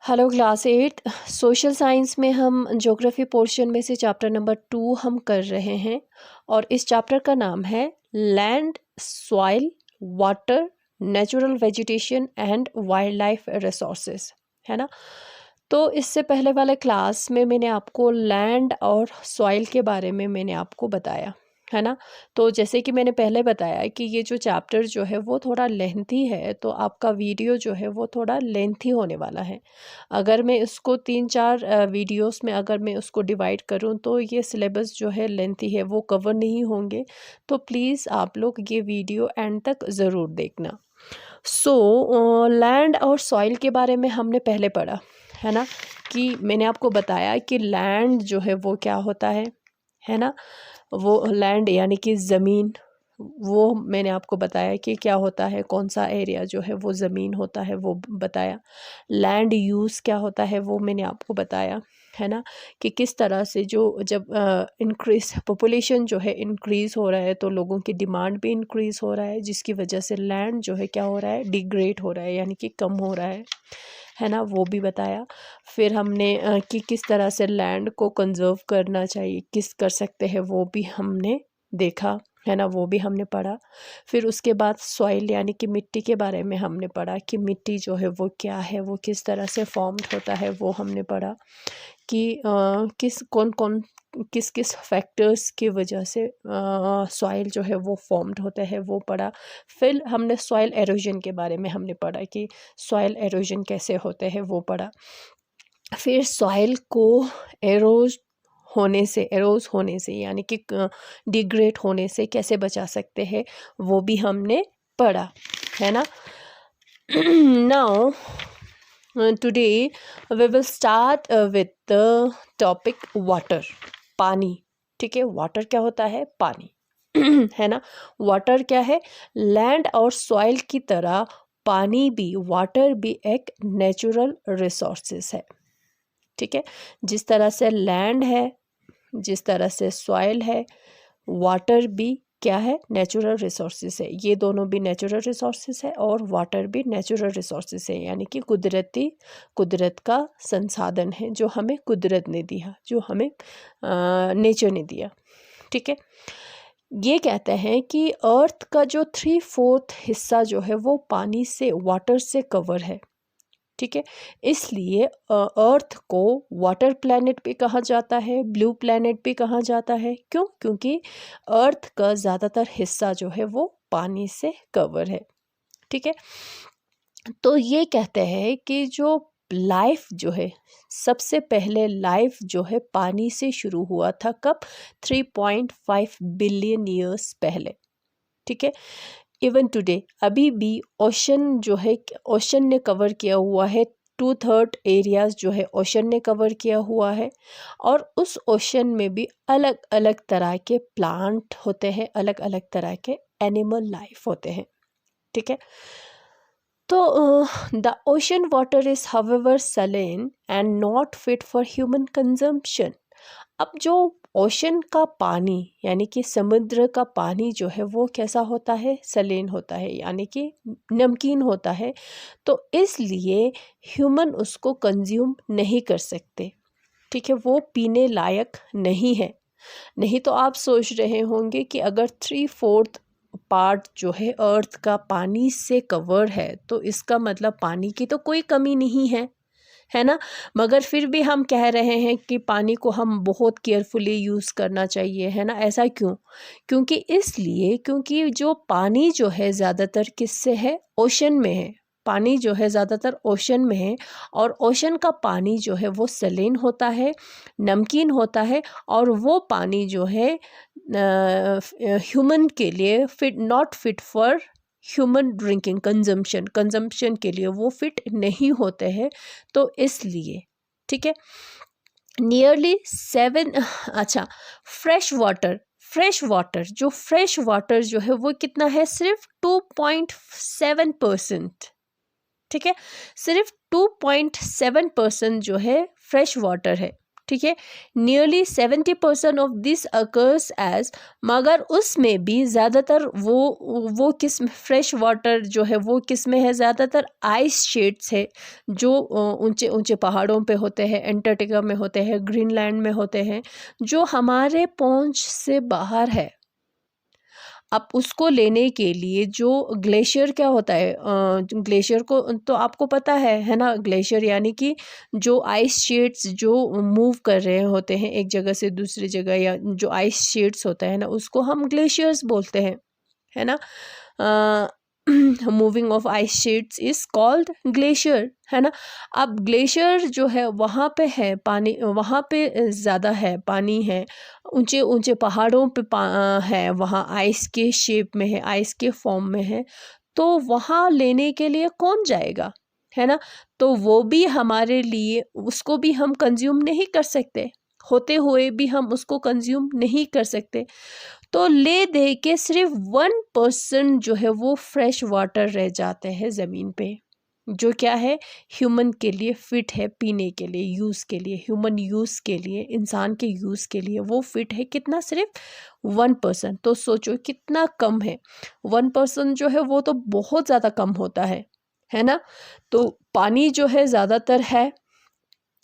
Hello class 8 social science में हम geography portion में से चैप्टर नंबर 2 हम कर रहे हैं और इस चैप्टर का नाम है land, soil, water, natural vegetation and wild life resources, है ना। तो इससे पहले वाले क्लास में मैंने आपको लैंड और सॉइल के बारे में मैंने आपको बताया, है ना। तो जैसे कि मैंने पहले बताया कि ये जो चैप्टर जो है वो थोड़ा लेंथी है, तो आपका वीडियो जो है वो थोड़ा लेंथी होने वाला है। अगर मैं इसको 3-4 वीडियोस में अगर मैं उसको डिवाइड करूं तो ये सिलेबस जो है लेंथी है, वो कवर नहीं होंगे। तो प्लीज़ आप लोग ये वीडियो एंड तक ज़रूर देखना। लैंड और सॉइल के बारे में हमने पहले पढ़ा, है ना, कि मैंने आपको बताया कि लैंड जो है वो क्या होता है ना। वो लैंड यानी कि ज़मीन, वो मैंने आपको बताया कि क्या होता है, कौन सा एरिया जो है वो ज़मीन होता है वो बताया। लैंड यूज़ क्या होता है वो मैंने आपको बताया, है ना, कि किस तरह से जो जब इंक्रीज़ पॉपुलेशन जो है इंक्रीज़ हो रहा है तो लोगों की डिमांड भी इंक्रीज़ हो रहा है, जिसकी वजह से लैंड जो है क्या हो रहा है, डिग्रेड हो रहा है, यानी कि कम हो रहा है ना, वो भी बताया। फिर हमने कि किस तरह से लैंड को कंजर्व करना चाहिए, किस कर सकते हैं, वो भी हमने देखा, है ना, वो भी हमने पढ़ा। फिर उसके बाद सॉइल यानी कि मिट्टी के बारे में हमने पढ़ा कि मिट्टी जो है वो क्या है, वो किस तरह से फॉर्म्ड होता है, वो हमने पढ़ा कि किस किस फैक्टर्स की वजह से सॉइल जो है वो फॉर्म्ड होता है, वो पढ़ा। फिर हमने सॉइल एरोजन के बारे में हमने पढ़ा कि सॉइल एरोजन कैसे होते हैं, वो पढ़ा। फिर सॉइल को एरोज होने से यानी कि डिग्रेड होने से कैसे बचा सकते हैं, वो भी हमने पढ़ा, है ना। Now today we will start with the topic water, पानी। ठीक है, वाटर क्या होता है, पानी। है ना, वाटर क्या है, लैंड और सॉइल की तरह पानी भी, वाटर भी एक नेचुरल रिसोर्सेज है। ठीक है, जिस तरह से लैंड है, जिस तरह से सॉइल है, वाटर भी क्या है, नेचुरल रिसोर्सेज है। ये दोनों भी नेचुरल रिसोर्सेज है और वाटर भी नेचुरल रिसोर्सेज है, यानी कि कुदरत का संसाधन है जो हमें कुदरत ने दिया, जो हमें नेचर ने दिया। ठीक है, ये कहते हैं कि अर्थ का जो 3/4 हिस्सा जो है वो पानी से, वाटर से कवर है। ठीक है, इसलिए अर्थ को वाटर प्लैनेट भी कहा जाता है, ब्लू प्लैनेट भी कहा जाता है। क्यों? क्योंकि अर्थ का ज़्यादातर हिस्सा जो है वो पानी से कवर है। ठीक है, तो ये कहते हैं कि जो लाइफ जो है, सबसे पहले लाइफ जो है पानी से शुरू हुआ था, कब? 3.5 बिलियन ईयर्स पहले। ठीक है, इवन टुडे अभी भी ओशन जो है, ओशन ने कवर किया हुआ है, 2/3 एरियाज जो है ओशन ने कवर किया हुआ है। और उस ओशन में भी अलग अलग तरह के प्लांट होते हैं, अलग अलग तरह के एनिमल लाइफ होते हैं। ठीक है, तो the ocean water is however Salen and not fit for human consumption. अब जो ओशन का पानी यानी कि समुद्र का पानी जो है वो कैसा होता है, सलेन होता है, यानी कि नमकीन होता है। तो इसलिए ह्यूमन उसको कंज्यूम नहीं कर सकते। ठीक है, वो पीने लायक नहीं है। नहीं तो आप सोच रहे होंगे कि अगर 3/4 पार्ट जो है अर्थ का पानी से कवर है, तो इसका मतलब पानी की तो कोई कमी नहीं है ना। मगर फिर भी हम कह रहे हैं कि पानी को हम बहुत केयरफुली यूज़ करना चाहिए, है ना। ऐसा क्यों? क्योंकि इसलिए क्योंकि जो पानी जो है ज़्यादातर किससे है, ओशन में है। पानी जो है ज़्यादातर ओशन में है और ओशन का पानी जो है वो सलीन होता है, नमकीन होता है। और वो पानी जो है ह्यूमन के लिए not fit for human drinking, consumption के लिए वो फिट नहीं होते हैं। तो इसलिए ठीक है, नियरली 7 अच्छा, फ्रेश वाटर जो है वो कितना है, सिर्फ 2.7%। ठीक है, सिर्फ 2.7% जो है फ्रेश वाटर है। ठीक है। Nearly 70% of this occurs as, मगर उसमें भी ज़्यादातर वो किस्म फ्रेश वाटर जो है वो किस में है, ज़्यादातर आइस शीट्स है जो ऊंचे ऊंचे पहाड़ों पे होते हैं, एंटार्क्टिका में होते हैं, ग्रीनलैंड में होते हैं, जो हमारे पहुंच से बाहर है। अब उसको लेने के लिए जो ग्लेशियर क्या होता है, ग्लेशियर को तो आपको पता है ना, ग्लेशियर यानी कि जो आइस शीट्स जो मूव कर रहे होते हैं एक जगह से दूसरी जगह, या जो आइस शीट्स होता है ना उसको हम ग्लेशियर्स बोलते हैं, है ना। Moving of ice sheets is called glacier, है ना। अब ग्लेशियर जो है वहाँ पे है पानी, वहाँ पे ज़्यादा है पानी है, ऊंचे ऊंचे पहाड़ों पे है, वहाँ आइस के शेप में है, आइस के फॉर्म में है, तो वहाँ लेने के लिए कौन जाएगा, है ना। तो वो भी हमारे लिए, उसको भी हम कंज्यूम नहीं कर सकते, होते हुए भी हम उसको कंज्यूम नहीं कर सकते। तो ले दे के सिर्फ 1% जो है वो फ्रेश वाटर रह जाते हैं ज़मीन पे, जो क्या है ह्यूमन के लिए फिट है, पीने के लिए, यूज़ के लिए, ह्यूमन यूज़ के लिए, इंसान के यूज़ के लिए वो फिट है। कितना? सिर्फ 1%। तो सोचो कितना कम है, 1% जो है वो तो बहुत ज़्यादा कम होता है ना। तो पानी जो है ज़्यादातर है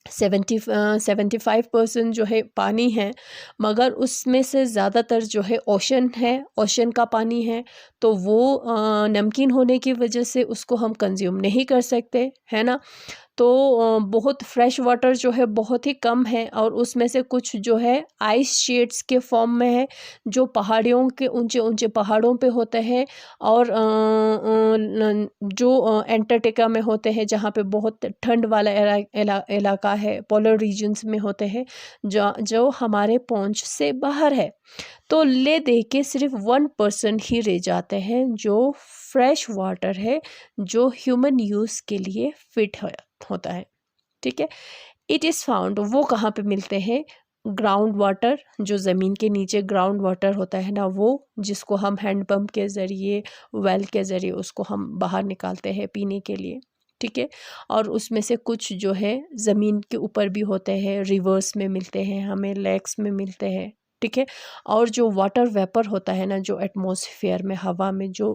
75% जो है पानी है, मगर उसमें से ज़्यादातर जो है ओशन है, ओशन का पानी है, तो वो नमकीन होने की वजह से उसको हम कंज्यूम नहीं कर सकते, है ना। तो बहुत फ्रेश वाटर जो है बहुत ही कम है, और उसमें से कुछ जो है आइस शीट्स के फॉर्म में है, जो पहाड़ियों के ऊंचे ऊंचे पहाड़ों पे होते हैं, और जो एंटार्क्टिका में होते हैं जहाँ पे बहुत ठंड वाला इलाका है, पोलर रीजन्स में होते हैं, जो हमारे पहुंच से बाहर है। तो ले दे के सिर्फ 1% ही रह जाते हैं जो फ्रेश वाटर है, जो ह्यूमन यूज़ के लिए फिट होता है, ठीक है। इट इज़ फाउंड, वो कहाँ पे मिलते हैं? ग्राउंड वाटर, जो ज़मीन के नीचे ग्राउंड वाटर होता है ना, वो जिसको हम हैंडपम्प के ज़रिए, वेल के ज़रिए उसको हम बाहर निकालते हैं पीने के लिए, ठीक है। और उसमें से कुछ जो है ज़मीन के ऊपर भी होते हैं, रिवर्स में मिलते हैं हमें, लेक्स में मिलते हैं, ठीक है। और जो वाटर वेपर होता है ना, जो एटमॉस्फेयर में, हवा में जो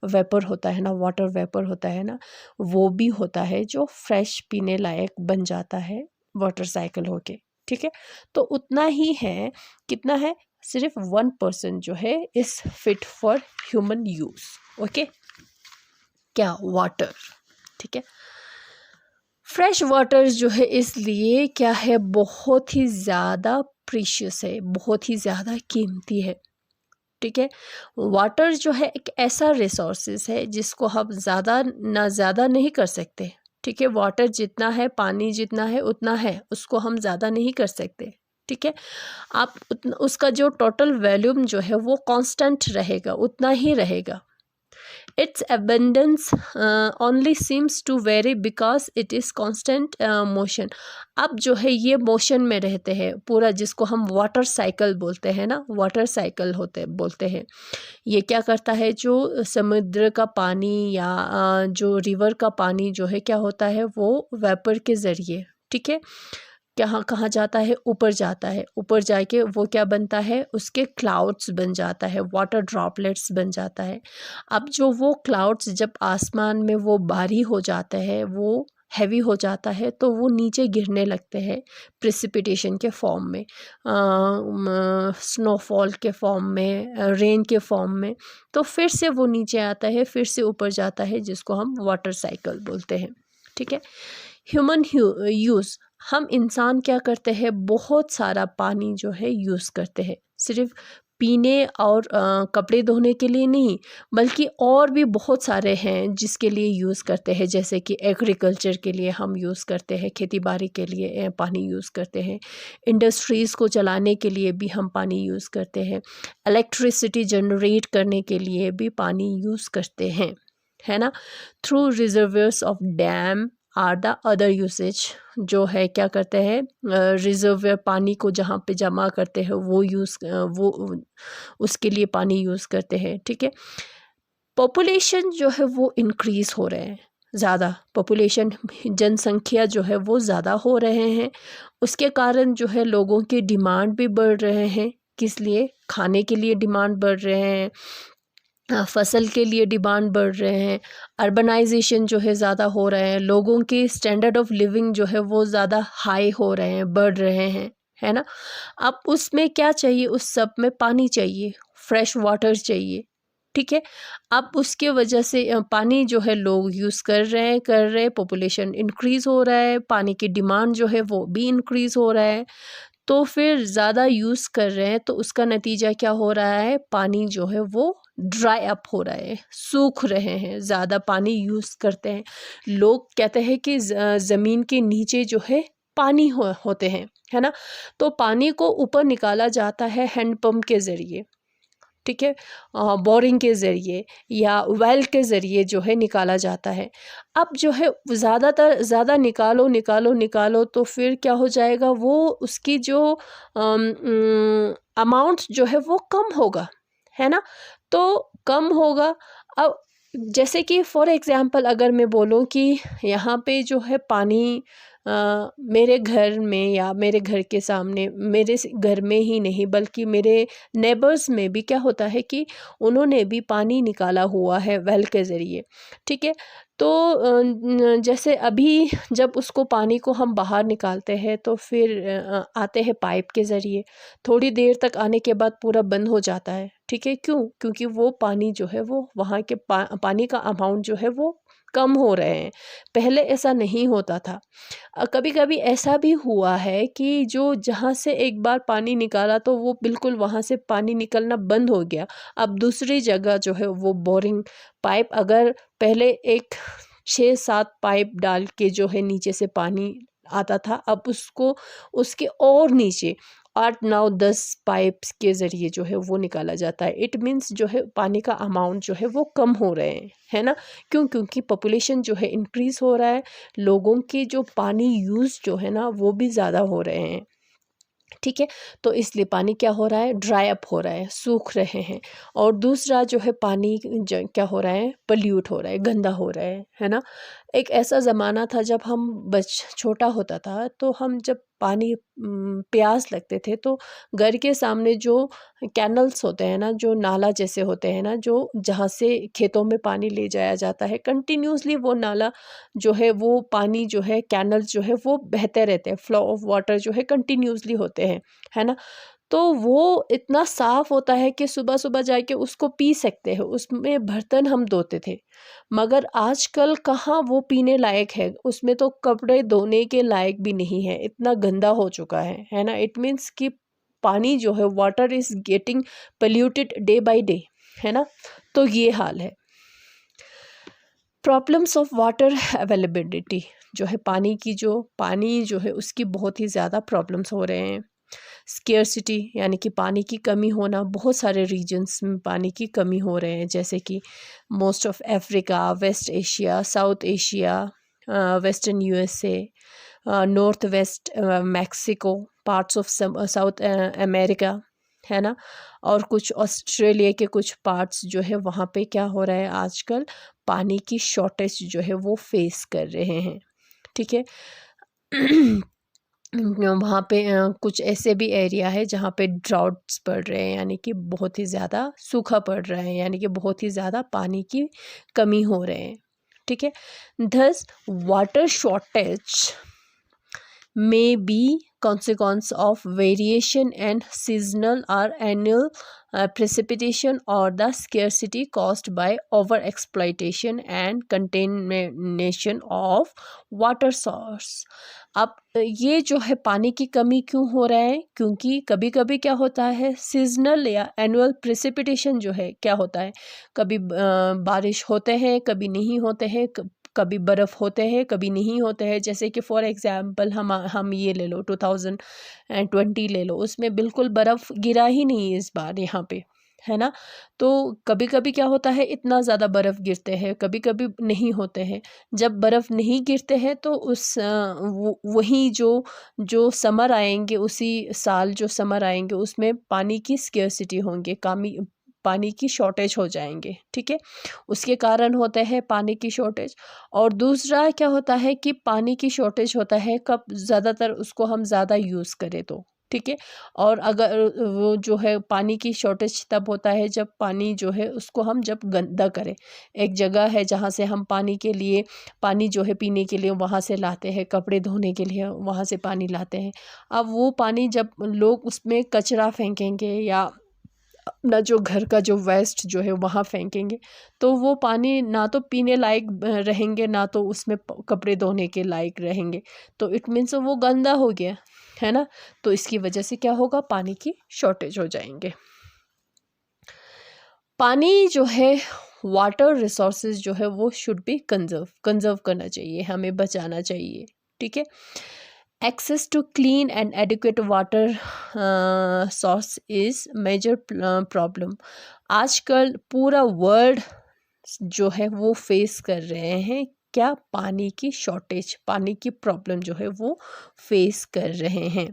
वेपर होता है ना, वाटर वेपर होता है ना, वो भी होता है जो फ्रेश पीने लायक बन जाता है वाटर साइकिल होके, ठीक है। तो उतना ही है, कितना है? सिर्फ 1% जो है इस fit for human use, okay. क्या? वाटर, ठीक है। फ्रेश वाटर जो है इसलिए क्या है, बहुत ही ज़्यादा प्रीशियस है, बहुत ही ज़्यादा कीमती है, ठीक है। वाटर जो है एक ऐसा रिसोर्सेज है जिसको हम ज़्यादा ना ज़्यादा नहीं कर सकते, ठीक है। वाटर जितना है, पानी जितना है उतना है, उसको हम ज़्यादा नहीं कर सकते, ठीक है। आप उसका जो टोटल वॉल्यूम जो है वो कांस्टेंट रहेगा, उतना ही रहेगा। Its abundance only seems to vary because it is constant motion. अब जो है ये मोशन में रहते हैं पूरा, जिसको हम वाटर साइकिल बोलते हैं ना, वाटर साइकिल बोलते हैं। ये क्या करता है, जो समुद्र का पानी या जो रिवर का पानी जो है क्या होता है, वो वेपर के ज़रिए, ठीक है, कहाँ जाता है? ऊपर जाता है, ऊपर जाके वो क्या बनता है, उसके क्लाउड्स बन जाता है, वाटर ड्रॉपलेट्स बन जाता है। अब जो वो क्लाउड्स जब आसमान में वो भारी हो जाता है, वो हैवी हो जाता है, तो वो नीचे गिरने लगते हैं प्रेसिपिटेशन के फॉर्म में, स्नोफॉल के फॉर्म में, रेन के फॉर्म में। तो फिर से वो नीचे आता है, फिर से ऊपर जाता है, जिसको हम वाटर साइकिल बोलते हैं, ठीक है। ह्यूमन यूज़, हम इंसान क्या करते हैं, बहुत सारा पानी जो है यूज़ करते हैं, सिर्फ पीने और कपड़े धोने के लिए नहीं, बल्कि और भी बहुत सारे हैं जिसके लिए यूज़ करते हैं, जैसे कि एग्रीकल्चर के लिए हम यूज़ करते हैं, खेती बाड़ी के लिए पानी यूज़ करते हैं, इंडस्ट्रीज़ को चलाने के लिए भी हम पानी यूज़ करते हैं, इलेक्ट्रिसिटी जनरेट करने के लिए भी पानी यूज़ करते हैं, है ना। Through reservoirs of dam or the other usages, जो है क्या करते हैं, रिजर्वर पानी को जहाँ पे जमा करते हैं वो उसके लिए पानी यूज़ करते हैं, ठीक है। पॉपुलेशन जो है वो इंक्रीज़ हो रहे हैं, ज़्यादा पॉपुलेशन, जनसंख्या जो है वो ज़्यादा हो रहे हैं, उसके कारण जो है लोगों की डिमांड भी बढ़ रहे हैं। किस लिए? खाने के लिए डिमांड बढ़ रहे हैं, फसल के लिए डिमांड बढ़ रहे हैं, अर्बनाइजेशन जो है ज़्यादा हो रहे हैं, लोगों की स्टैंडर्ड ऑफ लिविंग जो है वो ज़्यादा हाई हो रहे हैं, बढ़ रहे हैं, है ना। अब उसमें क्या चाहिए? उस सब में पानी चाहिए, फ्रेश वाटर चाहिए, ठीक है। अब उसके वजह से पानी जो है लोग यूज़ कर रहे हैं, पॉपुलेशन इंक्रीज़ हो रहा है, पानी की डिमांड जो है वो भी इंक्रीज़ हो रहा है, तो फिर ज़्यादा यूज़ कर रहे हैं तो उसका नतीजा क्या हो रहा है? पानी जो है वो ड्राई अप हो रहा है, सूख रहे हैं, ज़्यादा पानी यूज़ करते हैं। लोग कहते हैं कि ज़मीन के नीचे जो है पानी होते हैं, है ना। तो पानी को ऊपर निकाला जाता है हैंडपम्प के ज़रिए, ठीक है, बोरिंग के ज़रिए या वेल के ज़रिए जो है निकाला जाता है। अब जो है ज़्यादा निकालो निकालो निकालो तो फिर क्या हो जाएगा? वो उसकी जो अमाउंट जो है वो कम होगा, है ना। तो कम होगा। अब जैसे कि फॉर एग्ज़ाम्पल अगर मैं बोलूँ कि यहाँ पे जो है पानी मेरे घर में या मेरे घर के सामने, मेरे घर में ही नहीं बल्कि मेरे नेबर्स में भी क्या होता है कि उन्होंने भी पानी निकाला हुआ है वेल के ज़रिए, ठीक है। तो जैसे अभी जब उसको पानी को हम बाहर निकालते हैं तो फिर आते हैं पाइप के ज़रिए, थोड़ी देर तक आने के बाद पूरा बंद हो जाता है, ठीक है। क्यों? क्योंकि वो पानी जो है वो वहाँ के पानी का अमाउंट जो है वो कम हो रहे हैं, पहले ऐसा नहीं होता था। कभी कभी ऐसा भी हुआ है कि जो जहाँ से एक बार पानी निकाला तो वो बिल्कुल वहाँ से पानी निकलना बंद हो गया। अब दूसरी जगह जो है वो बोरिंग पाइप, अगर पहले एक 6-7 पाइप डाल के जो है नीचे से पानी आता था, अब उसको उसके और नीचे 8-9-10 पाइप्स के ज़रिए जो है वो निकाला जाता है। इट मीन्स जो है पानी का अमाउंट जो है वो कम हो रहे हैं, है ना। क्यों? क्योंकि पॉपुलेशन जो है इंक्रीज़ हो रहा है, लोगों की जो पानी यूज़ जो है ना वो भी ज़्यादा हो रहे हैं, ठीक है। तो इसलिए पानी क्या हो रहा है? ड्राई अप हो रहा है, सूख रहे हैं। और दूसरा जो है पानी क्या हो रहा है? पल्यूट हो रहा है, गंदा हो रहा है ना। एक ऐसा ज़माना था जब हम छोटा होता था तो हम जब पानी प्यास लगते थे तो घर के सामने जो कैनल्स होते हैं ना, जो नाला जैसे होते हैं ना, जो जहाँ से खेतों में पानी ले जाया जाता है कंटिन्यूसली, वो नाला जो है वो पानी जो है कैनल्स जो है वो बहते रहते हैं, फ्लो ऑफ वाटर जो है कंटिन्यूसली होते हैं, है ना। तो वो इतना साफ़ होता है कि सुबह सुबह जाके उसको पी सकते हैं, उसमें बर्तन हम धोते थे। मगर आजकल कहाँ वो पीने लायक है, उसमें तो कपड़े धोने के लायक भी नहीं है, इतना गंदा हो चुका है ना। इट मीन्स कि पानी जो है water is getting polluted day by day, है ना। तो ये हाल है। प्रॉब्लम्स ऑफ वाटर अवेलेबिलिटी जो है, पानी जो है उसकी बहुत ही ज़्यादा प्रॉब्लम्स हो रहे हैं। स्केर्सिटी यानी कि पानी की कमी होना, बहुत सारे रीजन्स में पानी की कमी हो रहे हैं, जैसे कि most of Africa, west Asia, south Asia, western USA, north west Mexico, parts of south America, है ना। और कुछ ऑस्ट्रेलिया के कुछ पार्ट्स जो है वहाँ पे क्या हो रहा है आजकल, पानी की शॉर्टेज जो है वो फेस कर रहे हैं, ठीक है। वहाँ पे कुछ ऐसे भी एरिया है जहाँ पे ड्राउट्स पड़ रहे हैं, यानी कि बहुत ही ज़्यादा सूखा पड़ रहा है, यानी कि बहुत ही ज़्यादा पानी की कमी हो रहे हैं, ठीक है। Thus water shortage may be consequence of variation and seasonal or annual precipitation or the scarcity caused by over exploitation and contamination of water source. अब ये जो है पानी की कमी क्यों हो रहा है? क्योंकि कभी कभी क्या होता है, सीजनल या एनुअल प्रेसिपिटेशन जो है क्या होता है, कभी बारिश होते हैं, कभी नहीं होते हैं, कभी बर्फ़ होते हैं, कभी नहीं होते हैं। जैसे कि फॉर एग्ज़ाम्पल हम ये ले लो 2020 ले लो, उसमें बिल्कुल बर्फ़ गिरा ही नहीं इस बार यहाँ पे, है ना। तो कभी कभी क्या होता है, इतना ज़्यादा बर्फ़ गिरते हैं, कभी कभी नहीं होते हैं। जब बर्फ़ नहीं गिरते हैं तो वही जो समर आएंगे, उसी साल जो समर आएंगे उसमें पानी की स्केर्सिटी होंगे, पानी की शॉर्टेज हो जाएंगे, ठीक है। उसके कारण होते हैं पानी की शॉर्टेज। और दूसरा क्या होता है कि पानी की शॉर्टेज होता है कब, ज़्यादातर उसको हम ज़्यादा यूज़ करें तो, ठीक है। और अगर वो जो है पानी की शॉर्टेज तब होता है जब पानी जो है उसको हम जब गंदा करें। एक जगह है जहाँ से हम पानी के लिए, पानी जो है पीने के लिए वहाँ से लाते हैं, कपड़े धोने के लिए वहाँ से पानी लाते हैं। अब वो पानी जब लोग उसमें कचरा फेंकेंगे या अपना जो घर का जो वेस्ट जो है वहाँ फेंकेंगे, तो वो पानी ना तो पीने लायक रहेंगे, ना तो उसमें कपड़े धोने के लायक रहेंगे। तो इट मीन्स वो गंदा हो गया, है ना। तो इसकी वजह से क्या होगा, पानी की शॉर्टेज हो जाएंगे। पानी जो है, वाटर रिसोर्सेज जो है वो शुड बी कंजर्व करना चाहिए, हमें बचाना चाहिए, ठीक है। Access to clean and adequate water source is major problem. आजकल पूरा वर्ल्ड जो है वो फेस कर रहे हैं क्या, पानी की शॉर्टेज, पानी की प्रॉब्लम जो है वो फेस कर रहे हैं,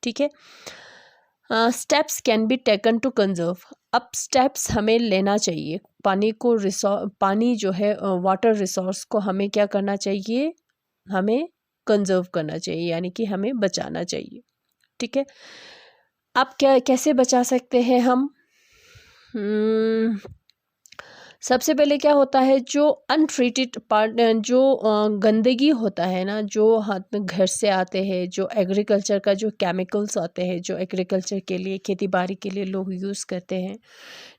ठीक है। Steps can be taken to conserve. अब स्टेप्स हमें लेना चाहिए, पानी को पानी जो है वाटर रिसोर्स को हमें क्या करना चाहिए, हमें कंजर्व करना चाहिए, यानी कि हमें बचाना चाहिए, ठीक है। अब क्या, कैसे बचा सकते हैं हम? सबसे पहले क्या होता है, जो अनट्रीटेड पार्ट, जो गंदगी होता है ना, जो हाथ में घर से आते हैं, जो एग्रीकल्चर का जो केमिकल्स आते हैं, जो एग्रीकल्चर के लिए, खेती बाड़ी के लिए लोग यूज़ करते हैं,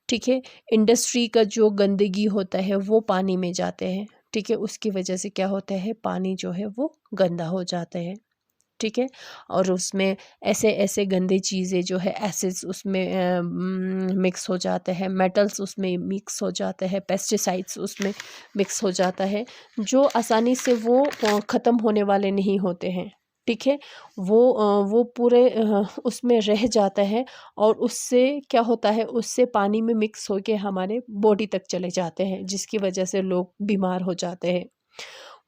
ठीक है। इंडस्ट्री का जो गंदगी होता है वो पानी में जाते हैं, ठीक है। उसकी वजह से क्या होता है, पानी जो है वो गंदा हो जाता है, ठीक है। और उसमें ऐसे ऐसे गंदी चीज़ें जो है, एसिड्स उसमें मिक्स हो जाते हैं, मेटल्स उसमें मिक्स हो जाते हैं, पेस्टिसाइड्स उसमें मिक्स हो जाता है, जो आसानी से वो ख़त्म होने वाले नहीं होते हैं, ठीक है। वो पूरे उसमें रह जाता है, और उससे क्या होता है, उससे पानी में मिक्स होके हमारे बॉडी तक चले जाते हैं, जिसकी वजह से लोग बीमार हो जाते हैं।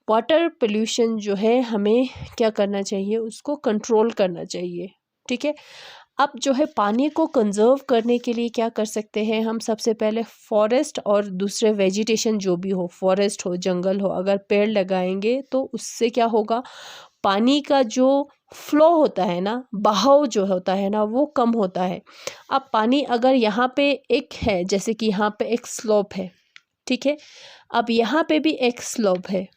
वाटर पोल्यूशन जो है हमें क्या करना चाहिए, उसको कंट्रोल करना चाहिए, ठीक है। अब जो है पानी को कंजर्व करने के लिए क्या कर सकते हैं हम, सबसे पहले फॉरेस्ट और दूसरे वेजिटेशन जो भी हो, फॉरेस्ट हो, जंगल हो, अगर पेड़ लगाएंगे तो उससे क्या होगा, पानी का जो फ्लो होता है ना, बहाव जो होता है ना, वो कम होता है। अब पानी अगर यहाँ पे एक है, जैसे कि यहाँ पे एक स्लोप है, ठीक है। अब यहाँ पे भी एक स्लोप है,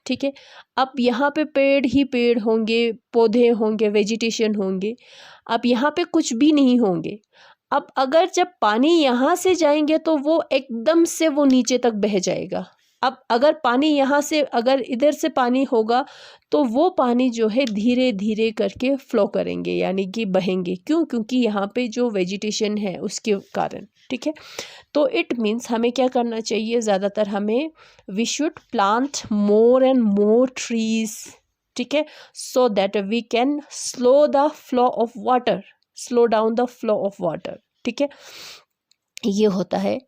ठीक है। अब यहाँ पे पेड़ ही पेड़ होंगे, पौधे होंगे, वेजिटेशन होंगे। अब यहाँ पे कुछ भी नहीं होंगे। अब अगर जब पानी यहाँ से जाएंगे तो वो एकदम से वो नीचे तक बह जाएगा। अब अगर पानी यहाँ से, अगर इधर से पानी होगा तो वो पानी जो है धीरे धीरे करके फ्लो करेंगे, यानी कि बहेंगे। क्यों? क्योंकि यहाँ पे जो वेजिटेशन है उसके कारण, ठीक है। तो इट मीन्स हमें क्या करना चाहिए, ज़्यादातर हमें we should plant more and more trees, ठीक है, so that we can slow the flow of water, slow down the flow of water, ठीक है। ये होता है।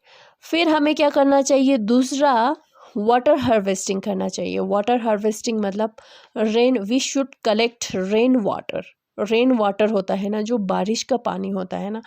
फिर हमें क्या करना चाहिए, दूसरा वाटर हार्वेस्टिंग करना चाहिए। वाटर हार्वेस्टिंग मतलब rain, we should collect rain water. Rain water होता है ना, जो बारिश का पानी होता है ना,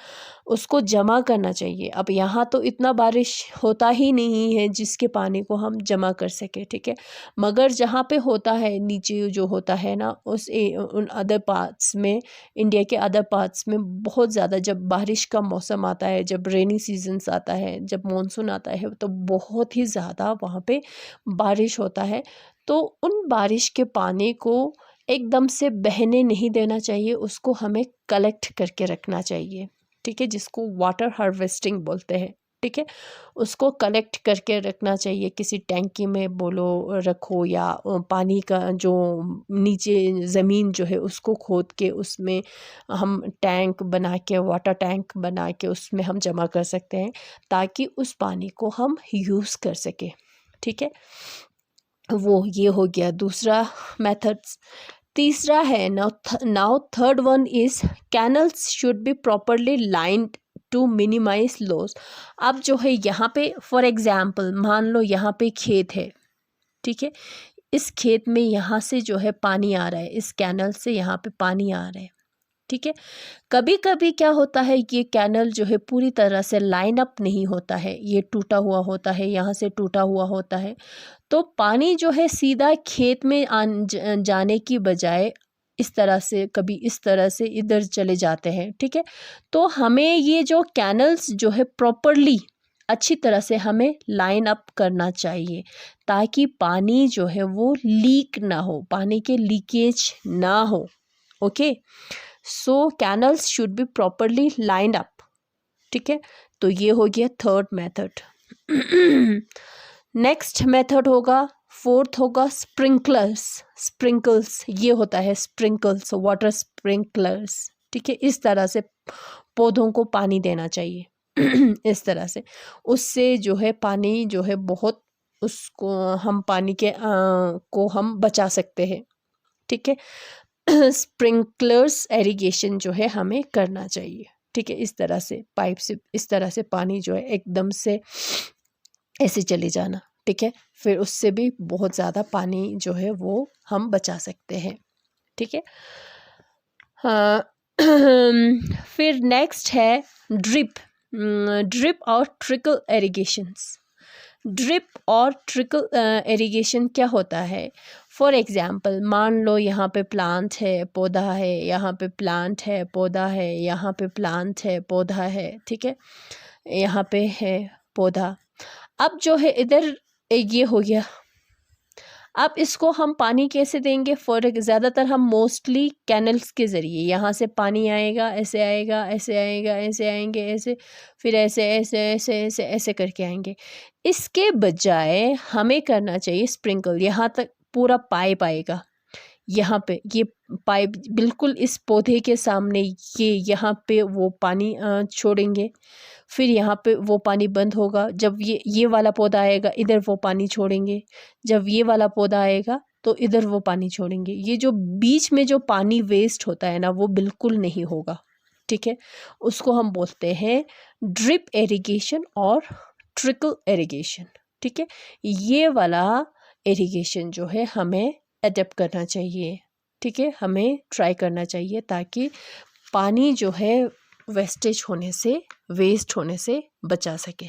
उसको जमा करना चाहिए। अब यहाँ तो इतना बारिश होता ही नहीं है जिसके पानी को हम जमा कर सके, ठीक है। मगर जहाँ पे होता है, नीचे जो होता है ना, उन अदर पार्ट्स में, इंडिया के अदर पार्ट्स में बहुत ज़्यादा जब बारिश का मौसम आता है, जब रेनी सीजन्स आता है, जब मानसून आता है, तो बहुत ही ज़्यादा वहाँ पे बारिश होता है। तो उन बारिश के पानी को एकदम से बहने नहीं देना चाहिए, उसको हमें कलेक्ट करके रखना चाहिए, ठीक है, जिसको वाटर हार्वेस्टिंग बोलते हैं, ठीक है। उसको कलेक्ट करके रखना चाहिए, किसी टैंकी में बोलो रखो, या पानी का जो नीचे ज़मीन जो है उसको खोद के उसमें हम टैंक बना के, वाटर टैंक बना के उसमें हम जमा कर सकते हैं, ताकि उस पानी को हम यूज़ कर सके, ठीक है। वो ये हो गया दूसरा मेथड्स। तीसरा है now third one is canals should be properly lined to minimise loss. अब जो है यहाँ पे फॉर एग्जांपल मान लो यहाँ पे खेत है, ठीक है। इस खेत में यहाँ से जो है पानी आ रहा है, इस कैनल से यहाँ पे पानी आ रहा है, ठीक है। कभी कभी क्या होता है, ये कैनल जो है पूरी तरह से लाइन अप नहीं होता है, ये टूटा हुआ होता है, यहाँ से टूटा हुआ होता है, तो पानी जो है सीधा खेत में जाने की बजाय इस तरह से, कभी इस तरह से इधर चले जाते हैं, ठीक है। तो हमें ये जो कैनल्स जो है प्रॉपरली अच्छी तरह से हमें लाइन अप करना चाहिए, ताकि पानी जो है वो लीक ना हो, पानी के लीकेज ना हो। Okay, so canals should be properly line up, ठीक है। तो ये हो गया थर्ड मेथड। नेक्स्ट मेथड होगा, फोर्थ होगा स्प्रिंकलर्स। स्प्रिंकल्स, ये होता है स्प्रिंकल्स, वाटर स्प्रिंकलर्स, ठीक है। इस तरह से पौधों को पानी देना चाहिए इस तरह से, उससे जो है पानी जो है बहुत, उसको हम पानी के को हम बचा सकते हैं, ठीक है। स्प्रिंकलर्स एरिगेशन जो है हमें करना चाहिए, ठीक है। इस तरह से पाइप से इस तरह से पानी जो है एकदम से ऐसे चले जाना, ठीक है। फिर उससे भी बहुत ज़्यादा पानी जो है वो हम बचा सकते हैं, ठीक है। हाँ। फिर नेक्स्ट है ड्रिप। ड्रिप और ट्रिकल एरिगेशंस। ड्रिप और ट्रिकल एरिगेशन क्या होता है? फॉर एग्ज़ाम्पल, मान लो यहाँ पे प्लांट है, पौधा है, यहाँ पे प्लांट है, पौधा है, यहाँ पे प्लांट है, पौधा है, ठीक है। यहाँ पे है पौधा। अब जो है इधर ये हो गया, अब इसको हम पानी कैसे देंगे? ज़्यादातर हम मोस्टली कैनल्स के ज़रिए, यहाँ से पानी आएगा, ऐसे आएगा, ऐसे आएगा, ऐसे आएंगे, ऐसे, फिर ऐसे ऐसे ऐसे ऐसे ऐसे करके आएंगे। इसके बजाय हमें करना चाहिए स्प्रिंकल। यहाँ तक पूरा पाइप आएगा, यहाँ पे ये पाइप बिल्कुल इस पौधे के सामने, ये यहाँ पे वो पानी छोड़ेंगे, फिर यहाँ पे वो पानी बंद होगा। जब ये वाला पौधा आएगा, इधर वो पानी छोड़ेंगे। जब ये वाला पौधा आएगा तो इधर वो पानी छोड़ेंगे। ये जो बीच में जो पानी वेस्ट होता है ना, वो बिल्कुल नहीं होगा, ठीक है। उसको हम बोलते हैं ड्रिप एरिगेशन और ट्रिकल एरिगेशन, ठीक है। ये वाला एरिगेशन जो है हमें अडेप्ट करना चाहिए, ठीक है। हमें ट्राई करना चाहिए ताकि पानी जो है वेस्टेज होने से, वेस्ट होने से बचा सके,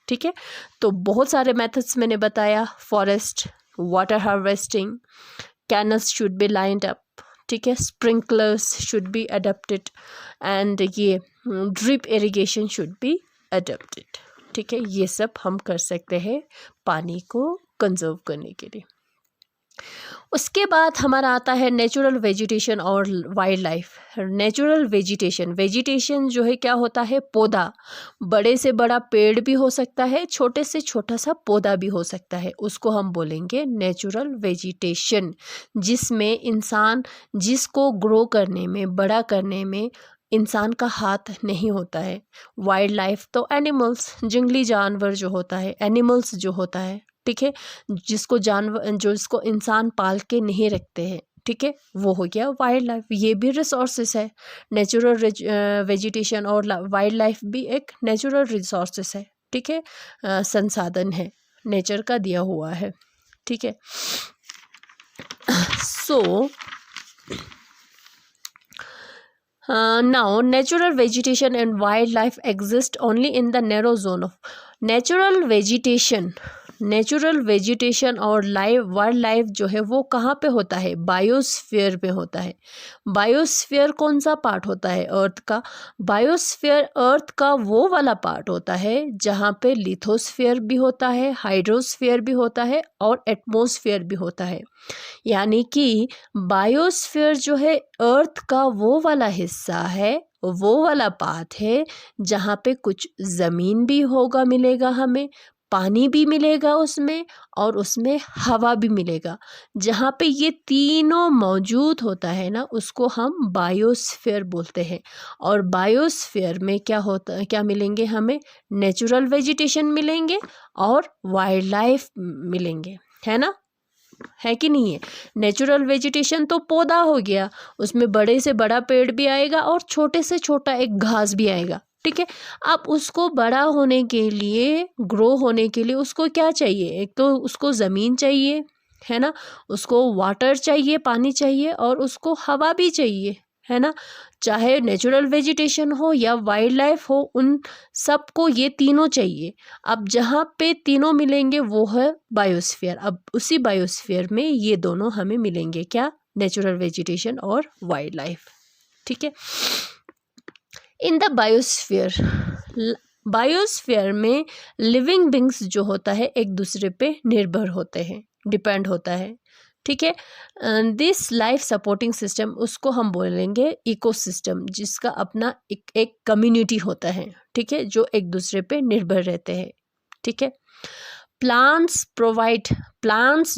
ठीक है। तो बहुत सारे मेथड्स मैंने बताया। Forest water harvesting, canals should be lined up, ठीक है। Sprinklers should be adapted and ये drip irrigation should be adapted, ठीक है। ये सब हम कर सकते हैं पानी को कंजर्व करने के लिए। उसके बाद हमारा आता है नेचुरल वेजिटेशन और wild life. Natural vegetation, vegetation जो है क्या होता है? पौधा। बड़े से बड़ा पेड़ भी हो सकता है, छोटे से छोटा सा पौधा भी हो सकता है, उसको हम बोलेंगे नेचुरल वेजिटेशन, जिसमें इंसान, जिसको ग्रो करने में, बड़ा करने में इंसान का हाथ नहीं होता है। वाइल्ड लाइफ तो एनिमल्स, जंगली जानवर जो होता है, एनिमल्स जो होता है, ठीक है, जिसको इंसान पाल के नहीं रखते हैं, ठीक है, वो हो गया वाइल्ड लाइफ। ये भी रिसोर्सेस है। नेचुरल वेजिटेशन और वाइल्ड लाइफ भी एक नेचुरल रिसोर्सेस है, ठीक है, संसाधन है, नेचर का दिया हुआ है, ठीक है। सो now natural vegetation and wildlife exist only in the narrow zone of natural vegetation। Natural vegetation और वाइल्ड लाइफ जो है वो कहाँ पे होता है? बायोस्फीयर में होता है। बायोस्फीयर कौन सा पार्ट होता है अर्थ का? बायोस्फीयर अर्थ का वो वाला पार्ट होता है जहाँ पे लिथोस्फीयर भी होता है, हाइड्रोस्फीयर भी होता है और एटमॉस्फेयर भी होता है। यानी कि बायोस्फीयर जो है अर्थ का वो वाला हिस्सा है, वो वाला पार्ट है जहाँ पे कुछ ज़मीन भी होगा, मिलेगा हमें, पानी भी मिलेगा उसमें, और उसमें हवा भी मिलेगा। जहाँ पे ये तीनों मौजूद होता है ना, उसको हम बायोस्फीयर बोलते हैं। और बायोस्फीयर में क्या होता है, क्या मिलेंगे हमें? नेचुरल वेजिटेशन मिलेंगे और वाइल्ड लाइफ मिलेंगे, है ना, है कि नहीं है? नेचुरल वेजिटेशन तो पौधा हो गया, उसमें बड़े से बड़ा पेड़ भी आएगा और छोटे से छोटा एक घास भी आएगा, ठीक है। अब उसको बड़ा होने के लिए, ग्रो होने के लिए उसको क्या चाहिए? एक तो उसको ज़मीन चाहिए, है ना, उसको वाटर चाहिए, पानी चाहिए, और उसको हवा भी चाहिए, है ना। चाहे नेचुरल वेजिटेशन हो या वाइल्ड लाइफ हो, उन सबको ये तीनों चाहिए। अब जहाँ पे तीनों मिलेंगे वो है बायोस्फीयर। अब उसी बायोस्फीयर में ये दोनों हमें मिलेंगे, क्या, नेचुरल वेजिटेशन और वाइल्ड लाइफ। ठीक है। इन द बायोस्फीयर में लिविंग बींग्स जो होता है एक दूसरे पे निर्भर होते हैं, डिपेंड होता है। ठीक है। दिस लाइफ सपोर्टिंग सिस्टम, उसको हम बोलेंगे इकोसिस्टम, जिसका अपना एक कम्युनिटी होता है। ठीक है, जो एक दूसरे पे निर्भर रहते हैं। ठीक है। प्लांट्स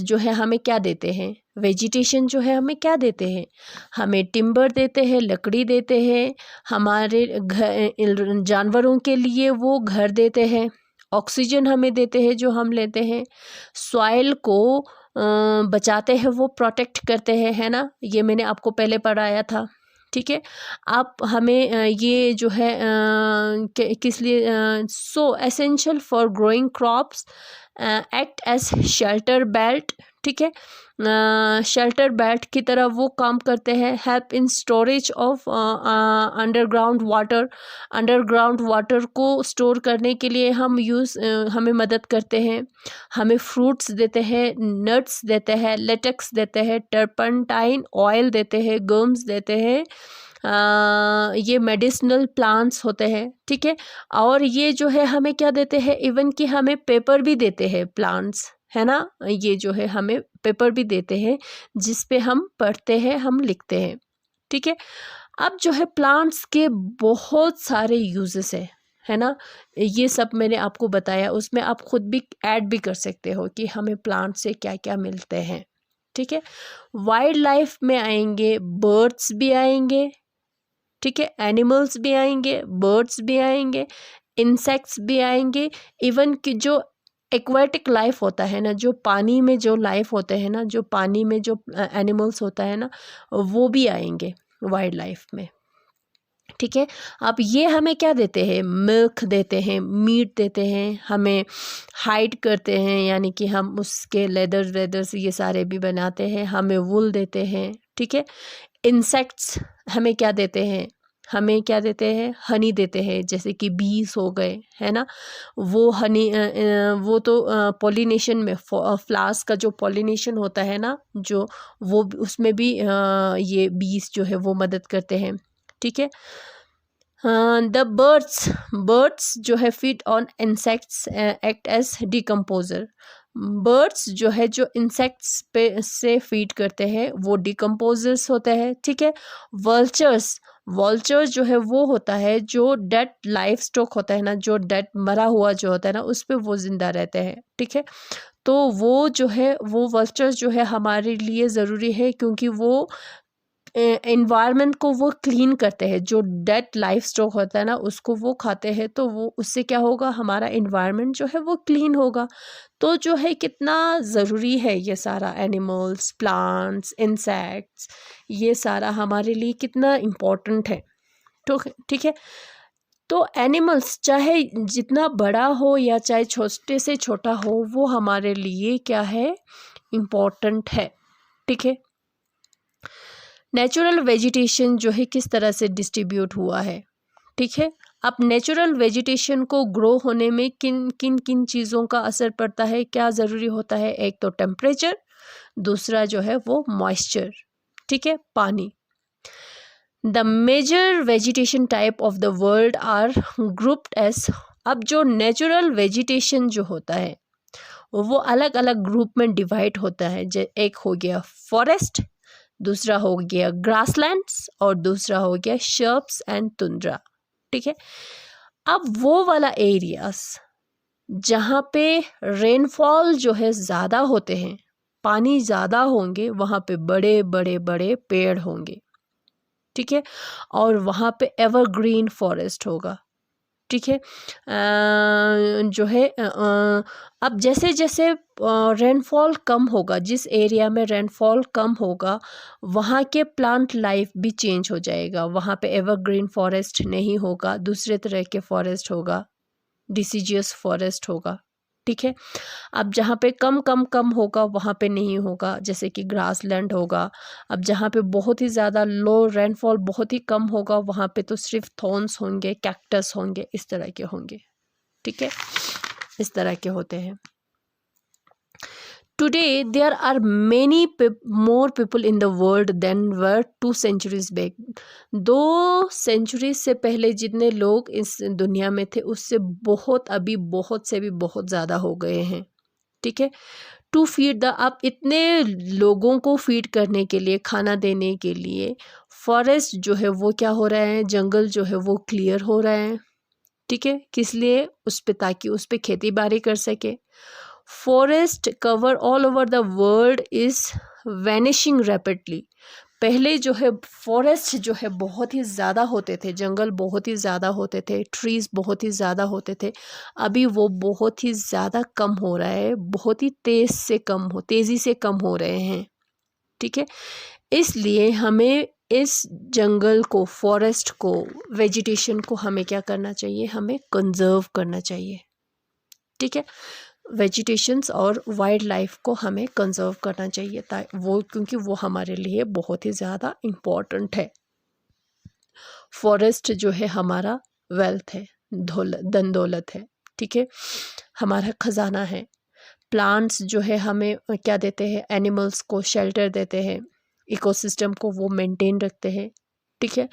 जो है हमें क्या देते हैं, वेजिटेशन जो है हमें क्या देते हैं, हमें टिम्बर देते हैं, लकड़ी देते हैं, हमारे जानवरों के लिए वो घर देते हैं, ऑक्सीजन हमें देते हैं जो हम लेते हैं, सॉइल को बचाते हैं, वो प्रोटेक्ट करते हैं, है ना। ये मैंने आपको पहले पढ़ाया था। ठीक है। आप हमें ये जो है किस लिए, so essential for growing crops, act as shelter belt. ठीक है। शेल्टर बेल्ट की तरह वो काम करते हैं। Help in storage of underground water को स्टोर करने के लिए हमें मदद करते हैं। हमें फ्रूट्स देते हैं, नट्स देते हैं, लेटेक्स देते हैं, टर्पंटाइन ऑयल देते हैं, गम्स देते हैं। ये मेडिसिनल प्लांट्स होते हैं। ठीक है। और ये जो है हमें क्या देते हैं, इवन कि हमें पेपर भी देते हैं प्लांट्स, है ना। ये जो है हमें पेपर भी देते हैं जिस पे हम पढ़ते हैं, हम लिखते हैं। ठीक है। अब जो है प्लांट्स के बहुत सारे यूजेस है ना। ये सब मैंने आपको बताया, उसमें आप खुद भी ऐड भी कर सकते हो कि हमें प्लांट से क्या क्या मिलते हैं। ठीक है। वाइल्ड लाइफ में आएंगे, बर्ड्स भी आएंगे। ठीक है। एनिमल्स भी आएंगे, बर्ड्स भी आएंगे, इंसेक्ट्स भी आएंगे, इवन कि जो एक्वेटिक लाइफ होता है ना, जो पानी में जो लाइफ होते हैं ना, जो पानी में जो एनिमल्स होता है ना, वो भी आएंगे वाइल्ड लाइफ में। ठीक है। अब ये हमें क्या देते हैं, मिल्क देते हैं, मीट देते हैं, हमें हाइड करते हैं, यानी कि हम उसके लेदर्स ये सारे भी बनाते हैं, हमें वुल देते हैं। ठीक है। इंसेक्ट्स हमें क्या देते हैं, हमें क्या देते हैं, हनी देते हैं, जैसे कि बीस हो गए, है ना। वो हनी वो तो पॉलिनेशन में, फ्लावर्स का जो पॉलिनेशन होता है ना, जो वो उसमें भी ये बीस जो है वो मदद करते हैं। ठीक है। द बर्ड्स जो है feed on insects, act as decomposer. Birds जो है जो इंसेक्ट्स पे से फीड करते हैं वो डिकम्पोजर्स होते हैं। ठीक है। वल्चर्स जो है वो होता है जो डेड लाइफ स्टॉक होता है ना, जो डेड मरा हुआ जो होता है ना, उस पे वो जिंदा रहते हैं। ठीक है। तो वो जो है वो वल्चर्स जो है हमारे लिए ज़रूरी है, क्योंकि वो एनवायरनमेंट को वो क्लीन करते हैं। जो डेड लाइफ स्टॉक होता है ना, उसको वो खाते हैं, तो वो उससे क्या होगा, हमारा एनवायरनमेंट जो है वो क्लीन होगा। तो जो है कितना ज़रूरी है ये सारा, एनिमल्स, प्लांट्स, इंसेक्ट्स, ये सारा हमारे लिए कितना इम्पोर्टेंट है। तो ठीक है। तो एनिमल्स चाहे जितना बड़ा हो या चाहे छोटे से छोटा हो, वो हमारे लिए क्या है, इम्पोर्टेंट है। ठीक है। नेचुरल वेजिटेशन जो है किस तरह से डिस्ट्रीब्यूट हुआ है। ठीक है। अब नेचुरल वेजिटेशन को ग्रो होने में किन किन चीज़ों का असर पड़ता है, क्या ज़रूरी होता है, एक तो टेम्परेचर, दूसरा जो है वो मॉइस्चर। ठीक है, पानी। The major vegetation type of the world are grouped as, अब जो नेचुरल वेजिटेशन जो होता है वो अलग अलग ग्रुप में डिवाइड होता है। एक हो गया फॉरेस्ट, दूसरा हो गया ग्रासलैंड्स, और दूसरा हो गया शर्प्स एंड टुंड्रा। ठीक है। अब वो वाला एरियाज जहाँ पे रेनफॉल जो है ज़्यादा होते हैं, पानी ज़्यादा होंगे, वहाँ पे बड़े बड़े बड़े पेड़ होंगे। ठीक है। और वहाँ पे एवरग्रीन फॉरेस्ट होगा। ठीक है। जो है अब जैसे जैसे रेनफॉल कम होगा, जिस एरिया में रेनफॉल कम होगा, वहाँ के प्लांट लाइफ भी चेंज हो जाएगा। वहाँ पे एवरग्रीन फॉरेस्ट नहीं होगा, दूसरे तरह के फॉरेस्ट होगा, डिसीजियस फॉरेस्ट होगा। ठीक है। अब जहाँ पे कम कम कम होगा वहाँ पे नहीं होगा, जैसे कि ग्रास लैंड होगा। अब जहाँ पे बहुत ही ज़्यादा लो रेनफॉल बहुत ही कम होगा वहाँ पे तो सिर्फ थॉर्न्स होंगे, कैक्टस होंगे, इस तरह के होंगे, ठीक है, इस तरह के होते हैं। Today, there are many more people in the world than were 2 centuries back. 2 century से पहले जितने लोग इस दुनिया में थे उससे बहुत अभी बहुत से भी बहुत ज़्यादा हो गए हैं, ठीक है। टू फीड द अब इतने लोगों को फीड करने के लिए, खाना देने के लिए फॉरेस्ट जो है वो क्या हो रहा है, जंगल जो है वो क्लियर हो रहा है, ठीक है। किस लिए? उस पे, ताकि उस पे खेती बाड़ी कर सके। Forest cover all over the world is vanishing rapidly. पहले जो है फॉरेस्ट जो है बहुत ही ज़्यादा होते थे, जंगल बहुत ही ज़्यादा होते थे, ट्रीज़ बहुत ही ज़्यादा होते थे। अभी वो बहुत ही ज़्यादा कम हो रहा है, बहुत ही तेज़ी से कम हो रहे हैं, ठीक है। इसलिए हमें इस जंगल को, फॉरेस्ट को, वेजिटेशन को हमें क्या करना चाहिए, हमें कंजर्व करना चाहिए, ठीक है। वेजिटेशंस और वाइल्ड लाइफ को हमें कंजर्व करना चाहिए क्योंकि वो हमारे लिए बहुत ही ज़्यादा इम्पोर्टेंट है। फॉरेस्ट जो है हमारा वेल्थ है, धन दौलत है, ठीक है, हमारा खजाना है। प्लांट्स जो है हमें क्या देते हैं, एनिमल्स को शेल्टर देते हैं, इकोसिस्टम को वो मेंटेन रखते हैं, ठीक है।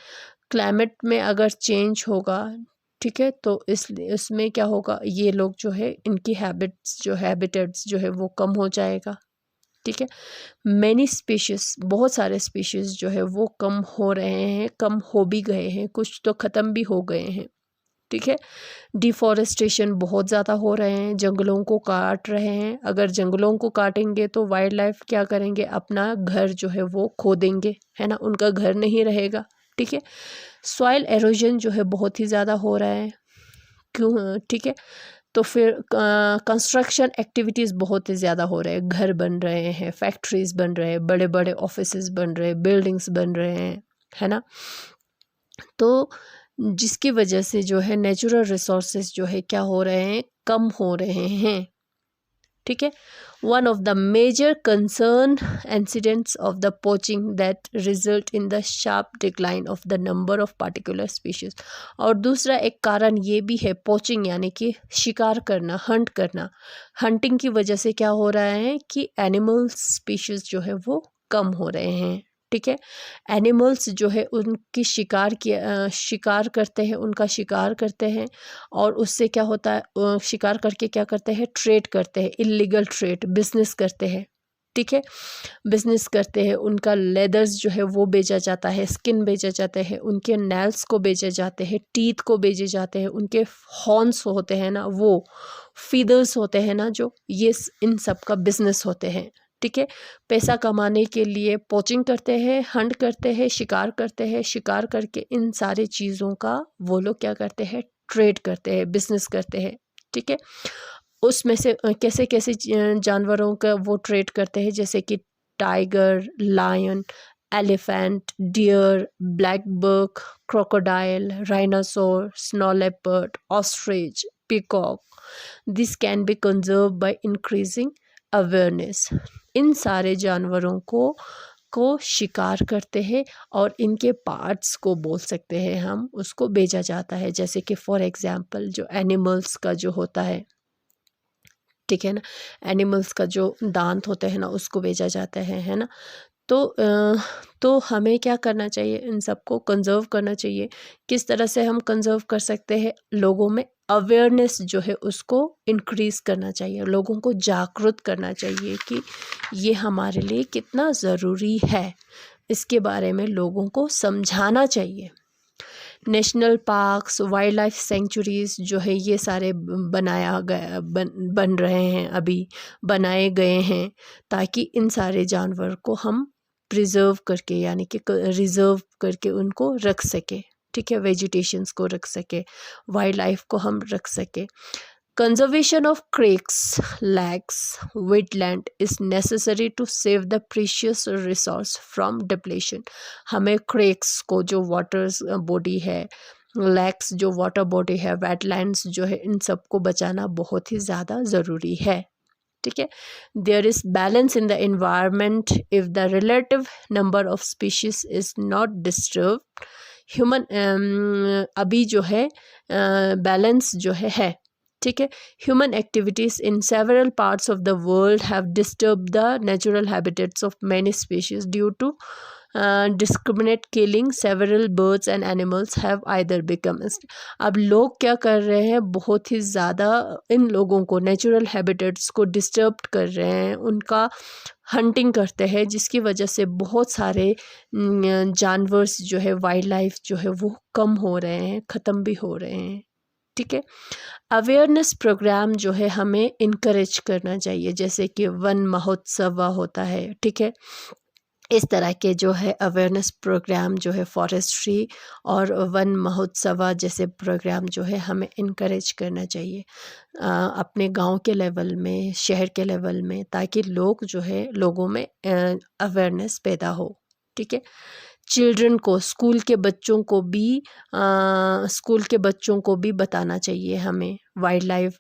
क्लाइमेट में अगर चेंज होगा, ठीक है, तो इसमें क्या होगा, ये लोग जो है इनकी हैबिटेट्स जो है वो कम हो जाएगा, ठीक है। मैनी स्पीशीज़, बहुत सारे स्पीशीज़ जो है वो कम हो रहे हैं, कम हो भी गए हैं, कुछ तो ख़त्म भी हो गए हैं, ठीक है। डिफॉरेस्टेशन बहुत ज़्यादा हो रहे हैं, जंगलों को काट रहे हैं। अगर जंगलों को काटेंगे तो वाइल्ड लाइफ क्या करेंगे, अपना घर जो है वो खो देंगे, है ना, उनका घर नहीं रहेगा, ठीक है। सॉइल एरोजन जो है बहुत ही ज़्यादा हो रहा है, क्यों, ठीक है। तो फिर कंस्ट्रक्शन एक्टिविटीज़ बहुत ही ज़्यादा हो रहे हैं, घर बन रहे हैं, फैक्ट्रीज़ बन रहे हैं, बड़े बड़े ऑफिसेज बन रहे हैं, बिल्डिंग्स बन रहे हैं, है ना। तो जिसकी वजह से जो है नेचुरल रिसोर्सेज जो है क्या हो रहे हैं, कम हो रहे हैं, ठीक है। One of the major concern incidents of the poaching that result in the sharp decline of the number of particular species. और दूसरा एक कारण ये भी है, पोचिंग यानी कि शिकार करना, हंट करना। हंटिंग की वजह से क्या हो रहा है कि एनिमल स्पीशीज जो है वो कम हो रहे हैं, ठीक है। एनिमल्स जो है उनकी शिकार करते हैं, उनका शिकार करते हैं, और उससे क्या होता है, शिकार करके क्या करते हैं, ट्रेड करते हैं, इलीगल ट्रेड, बिजनेस करते हैं, ठीक है। बिजनेस करते हैं, उनका लेदर्स जो है वो बेचा जाता है, स्किन बेचा जाते हैं, उनके नेल्स को बेचे जाते हैं, टीथ को बेचे जाते हैं, उनके हॉर्न्स होते हैं ना, वो फीदर्स होते हैं ना, जो ये इन सब का बिजनेस होते हैं, ठीक है। पैसा कमाने के लिए पोचिंग करते हैं, हंट करते हैं, शिकार करते हैं, शिकार करके इन सारी चीज़ों का वो लोग क्या करते हैं, ट्रेड करते हैं, बिजनेस करते हैं, ठीक है। उसमें से कैसे कैसे जानवरों का वो ट्रेड करते हैं, जैसे कि tiger, lion, elephant, deer, black buck, crocodile, rhinoceros, snow leopard, ostrich, peacock. This can be conserve by increasing awareness. इन सारे जानवरों को शिकार करते हैं और इनके पार्ट्स को बोल सकते हैं हम, उसको बेचा जाता है, जैसे कि फॉर एग्जांपल जो एनिमल्स का जो होता है, ठीक है ना, एनिमल्स का जो दांत होते हैं ना उसको बेचा जाता है ना। तो हमें क्या करना चाहिए, इन सबको कंजर्व करना चाहिए। किस तरह से हम कंजर्व कर सकते हैं, लोगों में अवेयरनेस जो है उसको इंक्रीज़ करना चाहिए, लोगों को जागरूक करना चाहिए कि ये हमारे लिए कितना ज़रूरी है, इसके बारे में लोगों को समझाना चाहिए। National parks, wild life centuries जो है ये सारे बन रहे हैं, अभी बनाए गए हैं, ताकि इन सारे जानवर को हम प्रिजर्व करके यानी कि रिजर्व करके उनको रख सके, ठीक है, वेजिटेशंस को रख सके, वाइल्ड लाइफ को हम रख सके। Conservation of creeks, lakes, wetland is necessary to save the precious resource from depletion. हमें creeks को, जो वाटर बॉडी है, लेक्स जो वाटर बॉडी है, वेटलैंड्स जो है, इन सबको बचाना बहुत ही ज़्यादा ज़रूरी है। ठीक है, there is balance in the environment if the relative number of species is not disturb. Human अभी जो है बैलेंस जो है। ठीक है, human activities in several parts of the world have disturb the natural habitats of many species due to discriminate killing several birds and animals have either become. अब लोग क्या कर रहे हैं, बहुत ही ज़्यादा इन लोगों को नेचुरल हैबिटेट्स को डिस्टर्ब कर रहे हैं, उनका हंटिंग करते हैं, जिसकी वजह से बहुत सारे जानवर्स जो है, वाइल्ड लाइफ जो है वो कम हो रहे हैं, ख़त्म भी हो रहे हैं। ठीक है, अवेयरनेस प्रोग्राम जो है हमें इनकरेज करना चाहिए, जैसे कि वन महोत्सव होता है। ठीक है, इस तरह के जो है अवेयरनेस प्रोग्राम जो है फॉरेस्ट्री और वन महोत्सव जैसे प्रोग्राम जो है हमें इनकरेज करना चाहिए अपने गांव के लेवल में, शहर के लेवल में, ताकि लोग जो है, लोगों में अवेयरनेस पैदा हो। ठीक है, चिल्ड्रन को, स्कूल के बच्चों को भी बताना चाहिए हमें वाइल्ड लाइफ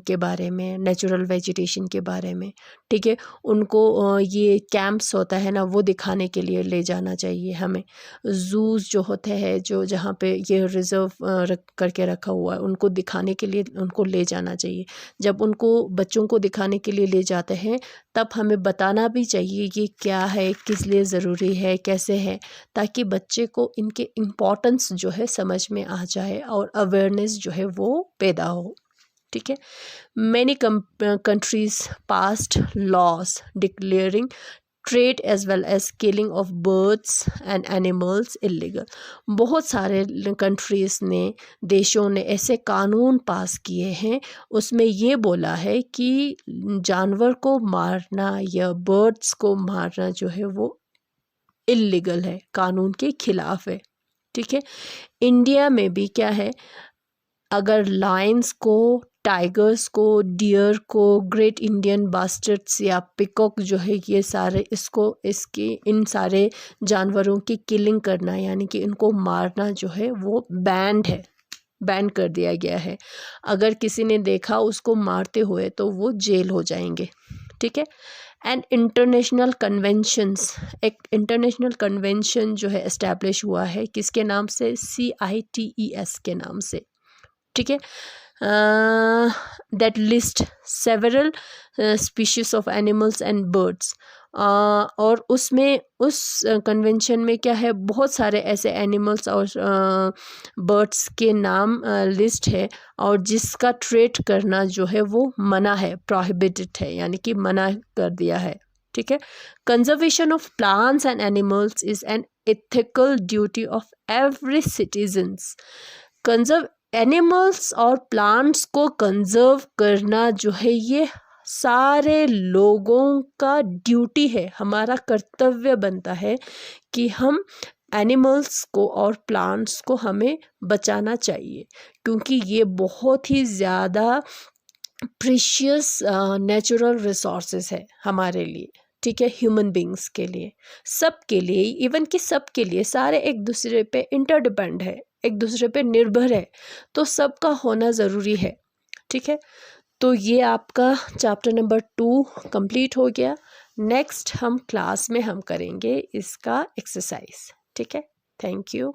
के बारे में, नेचुरल वेजिटेशन के बारे में। ठीक है, उनको ये कैंप्स होता है ना, वो दिखाने के लिए ले जाना चाहिए हमें। जूस जो होते हैं, जो जहाँ पे ये रिज़र्व रख करके रखा हुआ है, उनको दिखाने के लिए उनको ले जाना चाहिए। जब उनको बच्चों को दिखाने के लिए ले जाते हैं, तब हमें बताना भी चाहिए कि क्या है, किस लिए ज़रूरी है, कैसे है, ताकि बच्चे को इनके इम्पोर्टेंस जो है समझ में आ जाए और अवेयरनेस जो है वो पैदा हो। ठीक है, many countries passed laws declaring trade as well as killing of birds and animals illegal. बहुत सारे कंट्रीज़ ने, देशों ने ऐसे कानून पास किए हैं, उसमें ये बोला है कि जानवर को मारना या बर्ड्स को मारना जो है वो इलीगल है, कानून के खिलाफ है। ठीक है, इंडिया में भी क्या है, अगर लायंस को, टाइगर्स को, डियर को, ग्रेट इंडियन बास्टर्ड्स या पिकॉक जो है, ये सारे इन सारे जानवरों की किलिंग करना, यानी कि इनको मारना जो है वो बैंड है, बैन कर दिया गया है। अगर किसी ने देखा उसको मारते हुए तो वो जेल हो जाएंगे। ठीक है, एंड इंटरनेशनल कन्वेंशंस, एक इंटरनेशनल कन्वेंशन जो है एस्टैब्लिश हुआ है, किसके नाम से, CITES के नाम से। ठीक है, that list several species of animals and birds, और उसमें, उस कन्वेंशन में क्या है, बहुत सारे ऐसे एनिमल्स और बर्ड्स के नाम लिस्ट है, और जिसका ट्रेड करना जो है वो मना है, प्रोहिबिटेड है, यानी कि मना कर दिया है। ठीक है, conservation of plants and animals is an ethical duty of every citizens. Animals और प्लांट्स को कंजर्व करना जो है ये सारे लोगों का ड्यूटी है, हमारा कर्तव्य बनता है कि हम एनिमल्स को और प्लांट्स को हमें बचाना चाहिए, क्योंकि ये बहुत ही ज़्यादा प्रीशियस नेचुरल रिसोर्सेज है हमारे लिए। ठीक है, ह्यूमन बींग्स के लिए, सब के लिए, इवन कि सब के लिए, सारे एक दूसरे पे इंटरडिपेंड है, एक दूसरे पे निर्भर है, तो सबका होना ज़रूरी है। ठीक है, तो ये आपका चैप्टर नंबर 2 कंप्लीट हो गया। नेक्स्ट हम क्लास में हम करेंगे इसका एक्सरसाइज। ठीक है, थैंक यू।